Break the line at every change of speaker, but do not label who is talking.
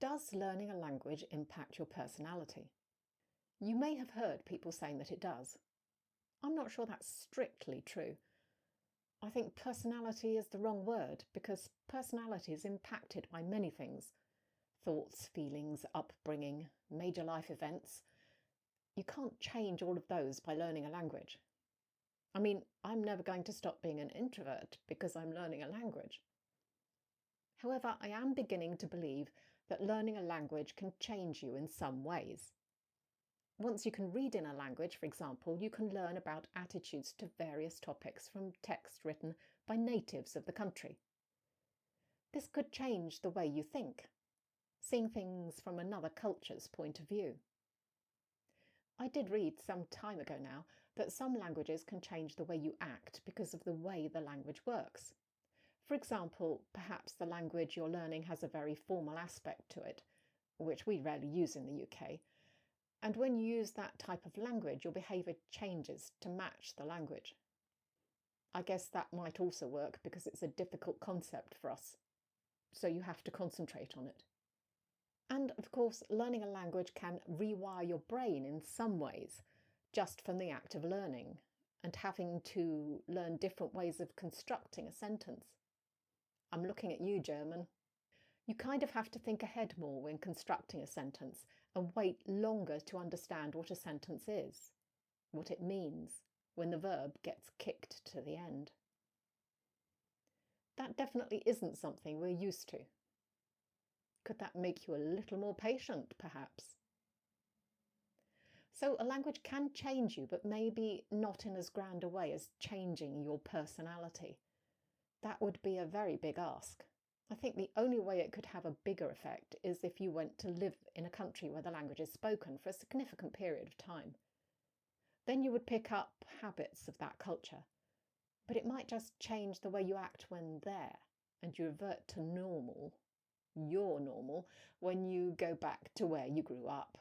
Does learning a language impact your personality? You may have heard people saying that it does. I'm not sure that's strictly true. I think personality is the wrong word because personality is impacted by many things: thoughts, feelings, upbringing, major life events. You can't change all of those by learning a language. I mean, I'm never going to stop being an introvert because I'm learning a language. However, I am beginning to believe that learning a language can change you in some ways. Once you can read in a language, for example, you can learn about attitudes to various topics from text written by natives of the country. This could change the way you think, seeing things from another culture's point of view. I did read some time ago now that some languages can change the way you act because of the way the language works. For example, perhaps the language you're learning has a very formal aspect to it, which we rarely use in the UK. And when you use that type of language, your behaviour changes to match the language. I guess that might also work because it's a difficult concept for us, so you have to concentrate on it. And of course, learning a language can rewire your brain in some ways, just from the act of learning, and having to learn different ways of constructing a sentence. I'm looking at you, German. You kind of have to think ahead more when constructing a sentence and wait longer to understand what a sentence is, what it means, when the verb gets kicked to the end. That definitely isn't something we're used to. Could that make you a little more patient, perhaps? So a language can change you, but maybe not in as grand a way as changing your personality. That would be a very big ask. I think the only way it could have a bigger effect is if you went to live in a country where the language is spoken for a significant period of time. Then you would pick up habits of that culture, but it might just change the way you act when there, and you revert to normal, your normal, when you go back to where you grew up.